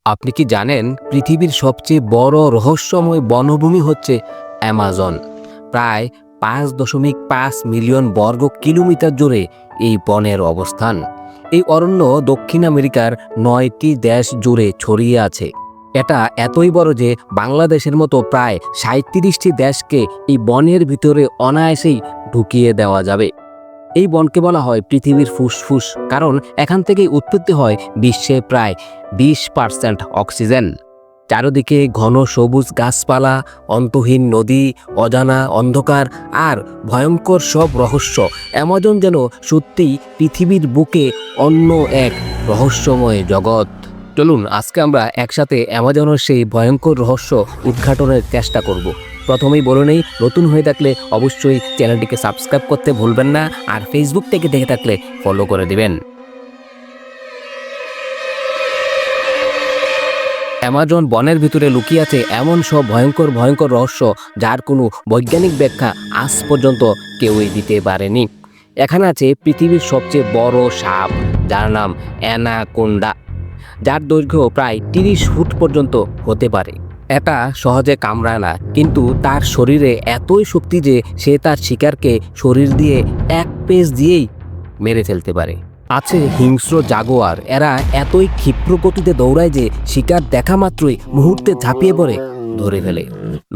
আপনি কি জানেন পৃথিবীর সবচেয়ে বড় রহস্যময় বনভূমি হচ্ছে অ্যামাজন? প্রায় 5.5 মিলিয়ন বর্গ কিলোমিটার জুড়ে এই বনের অবস্থান। এই অরণ্য দক্ষিণ আমেরিকার 9টি দেশ জুড়ে ছড়িয়ে আছে। এটা এতই বড় যে বাংলাদেশের মতো প্রায় 37টি দেশকে এই বনের ভিতরে অনায়াসেই ঢুকিয়ে দেওয়া যাবে। এই বনকে বলা হয় পৃথিবীর ফুসফুস, কারণ এখান থেকেই উৎপত্তি হয় বিশ্বে প্রায় 20% অক্সিজেন। চারদিকে ঘন সবুজ গাছপালা, অন্তহীন নদী, অজানা অন্ধকার আর ভয়ঙ্কর সব রহস্য। অ্যামাজন যেন সত্যিই পৃথিবীর বুকে অন্য এক রহস্যময় জগৎ। চলুন আজকে আমরা একসাথে অ্যামাজনের সেই ভয়ঙ্কর রহস্য উদ্ঘাটনের চেষ্টা করব। প্রথমেই বলে নেই, নতুন হয়ে থাকলে অবশ্যই চ্যানেলটিকে সাবস্ক্রাইব করতে ভুলবেন না, আর ফেসবুক থেকে দেখে থাকলে ফলো করে দিবেন। অ্যামাজন বনের ভিতরে লুকিয়ে আছে এমন সব ভয়ঙ্কর ভয়ঙ্কর রহস্য যার কোনো বৈজ্ঞানিক ব্যাখ্যা আজ পর্যন্ত কেউই দিতে পারেনি। এখানে আছে পৃথিবীর সবচেয়ে বড় সাপ, যার নাম অ্যানাকোন্ডা, যার দৈর্ঘ্য প্রায় 30 ফুট পর্যন্ত হতে পারে। এটা সহজে কামড়ায় না, কিন্তু তার শরীরে এতই শক্তি যে সে তার শিকারকে শরীর দিয়ে এক পেঁচ দিয়েই মেরে ফেলতে পারে। আছে হিংস্র জাগুয়ার, এরা এতই ক্ষিপ্র গতিতে দৌড়ায় যে শিকার দেখা মাত্রই মুহূর্তে ঝাঁপিয়ে পড়ে ধরে ফেলে।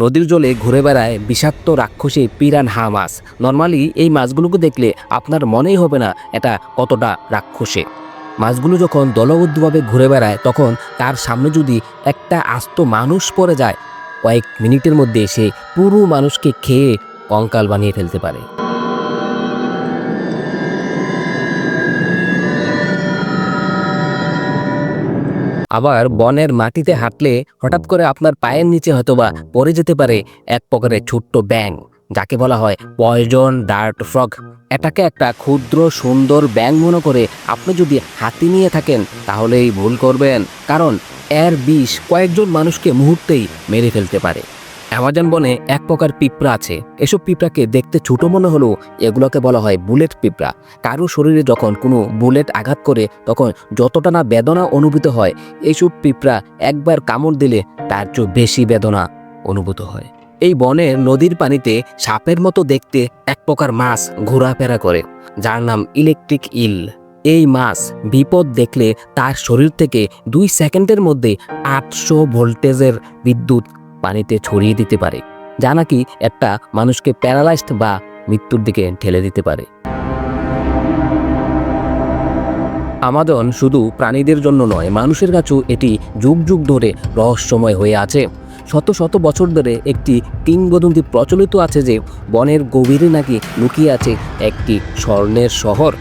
নদীর জলে ঘুরে বেড়ায় বিষাক্ত রাক্ষসী পিরানহা মাছ। নর্মালি এই মাছগুলোকে দেখলে আপনার মনেই হবে না এটা কতটা রাক্ষসে। মাছগুলো যখন দলবদ্ধভাবে ঘুরে বেড়ায় তখন তার সামনে যদি একটা আস্ত মানুষ পড়ে যায়, কয়েক মিনিটের মধ্যে সে পুরো মানুষকে খেয়ে কঙ্কাল বানিয়ে ফেলতে পারে। আবার বনের মাটিতে হাঁটলে হঠাৎ করে আপনার পায়ের নিচে হয়তোবা পড়ে যেতে পারে এক প্রকারের ছোট্ট ব্যাঙ, যাকে বলা হয় পয়জন ডার্ট ফ্রগ। এটাকে একটা ক্ষুদ্র সুন্দর ব্যাঙ মনে করে আপনি যদি হাতি নিয়ে থাকেন তাহলেই ভুল করবেন, কারণ এর বিষ কয়েকজন মানুষকে মুহূর্তেই মেরে ফেলতে পারে। অ্যামাজন বনে এক প্রকার পিঁপড়া আছে। এসব পিঁপড়াকে দেখতে ছোট মনে হলেও এগুলোকে বলা হয় বুলেট পিঁপড়া। কারো শরীরে যখন কোনো বুলেট আঘাত করে তখন যতটা না বেদনা অনুভূত হয়, এইসব পিঁপড়া একবার কামড় দিলে তার চেয়ে বেশি বেদনা অনুভূত হয়। এই বনের নদীর পানিতে সাপের মতো দেখতে এক প্রকার মাছ ঘোরাফেরা করে, যার নাম ইলেকট্রিক ইল। এই মাছ বিপদ দেখলে তার শরীর থেকে 2 সেকেন্ডের মধ্যে 800 ভোল্টেজের বিদ্যুৎ পানিতে ছড়িয়ে দিতে পারে, যা নাকি একটা মানুষকে প্যারালাইজড বা মৃত্যুর দিকে ঠেলে দিতে পারে। আমাজন শুধু প্রাণীদের জন্য নয়, মানুষের কাছেও এটি যুগ যুগ ধরে রহস্যময় হয়ে আছে। শত শত বছর ধরে একটি কিংবদন্তি প্রচলিত আছে যে বনের গভীরে নাকি লুকিয়ে আছে একটি স্বর্ণের শহর,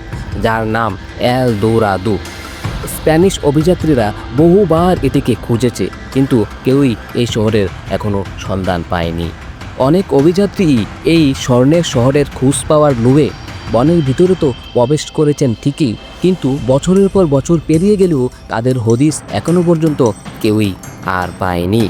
যার নাম এল দোরাদো। স্প্যানিশ অভিযাত্রীরা বহুবার এটিকে খুঁজেছে, কিন্তু কেউই এই শহরের এখনো সন্ধান পায়নি। অনেক অভিযাত্রী এই স্বর্ণের শহরের খোঁজ পাওয়ার লোভে বনের ভিতরে তো প্রবেশ করেছেন ঠিকই, কিন্তু বছরের পর বছর পেরিয়ে গেলেও তাদের হদিস এখনো পর্যন্ত কেউই আর পায়নি।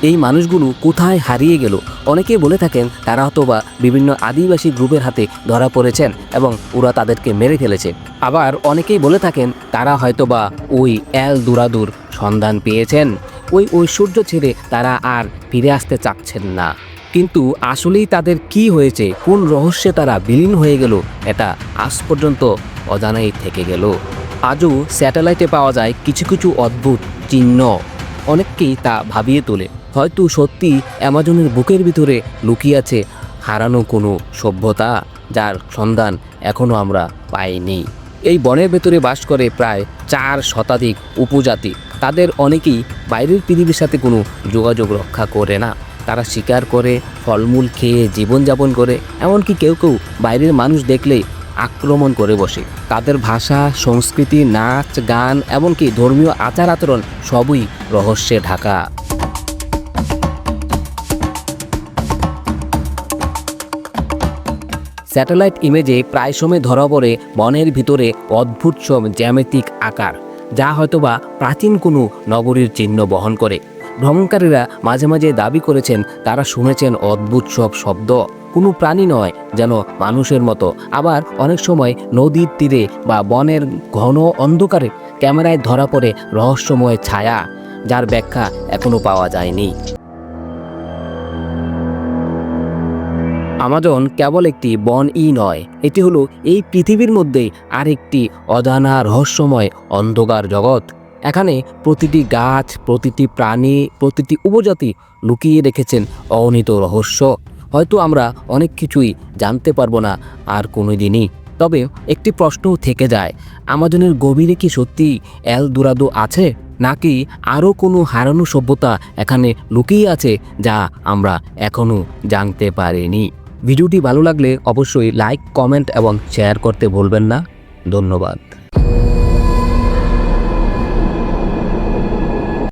এই মানুষগুলো কোথায় হারিয়ে গেল? অনেকেই বলে থাকেন তারা হয়তোবা বিভিন্ন আদিবাসী গ্রুপের হাতে ধরা পড়েছেন এবং ওরা তাদেরকে মেরে ফেলেছে। আবার অনেকেই বলে থাকেন তারা হয়তোবা ওই এল দোরাদোর সন্ধান পেয়েছেন। ওই ঐশ্বর্য ছেড়ে তারা আর ফিরে আসতে চাচ্ছেন না। কিন্তু আসলেই তাদের কি হয়েছে, কোন রহস্যে তারা বিলীন হয়ে গেল, এটা আজ পর্যন্ত অজানাই থেকে গেল। আজও স্যাটেলাইটে পাওয়া যায় কিছু কিছু অদ্ভুত চিহ্ন, অনেককেই তা ভাবিয়ে তোলে। হয়তো সত্যি অ্যামাজনের বুকের ভিতরে লুকিয়ে আছে হারানো কোনো সভ্যতা, যার সন্ধান এখনও আমরা পাইনি। এই বনের ভেতরে বাস করে প্রায় 4 শতাধিক উপজাতি। তাদের অনেকেই বাইরের পৃথিবীর সাথে কোনো যোগাযোগ রক্ষা করে না। তারা শিকার করে, ফলমূল খেয়ে জীবনযাপন করে, এমনকি কেউ কেউ বাইরের মানুষ দেখলেই আক্রমণ করে বসে। তাদের ভাষা, সংস্কৃতি, নাচ, গান, এমনকি ধর্মীয় আচার আচরণ সবই রহস্যে ঢাকা। স্যাটেলাইট ইমেজে প্রায় সময় ধরা পড়ে বনের ভিতরে অদ্ভুত সব জ্যামিতিক আকার, যা হয়তোবা প্রাচীন কোনো নগরীর চিহ্ন বহন করে। ভ্রমণকারীরা মাঝে মাঝে দাবি করেছেন তারা শুনেছেন অদ্ভুত সব শব্দ, কোনো প্রাণী নয়, যেন মানুষের মতো। আবার অনেক সময় নদীর তীরে বা বনের ঘন অন্ধকারে ক্যামেরায় ধরা পড়ে রহস্যময় ছায়া, যার ব্যাখ্যা এখনো পাওয়া যায়নি। আমাজন কেবল একটি বনই নয়, এটি হলো এই পৃথিবীর মধ্যে আরেকটি অজানা রহস্যময় অন্ধকার জগৎ। এখানে প্রতিটি গাছ, প্রতিটি প্রাণী, প্রতিটি উপজাতি লুকিয়ে রেখেছেন অগণিত রহস্য। হয়তো আমরা অনেক কিছুই জানতে পারবো না আর কোনো দিনই। তবে একটি প্রশ্নও থেকে যায়, আমাজনের গভীরে কি সত্যি এল দুরাদো আছে, নাকি আরও কোনো হারানো সভ্যতা এখানে লুকিয়ে আছে যা আমরা এখনও জানতে পারিনি। ভিডিওটি ভালো লাগলে অবশ্যই লাইক, কমেন্ট এবং শেয়ার করতে ভুলবেন না। ধন্যবাদ।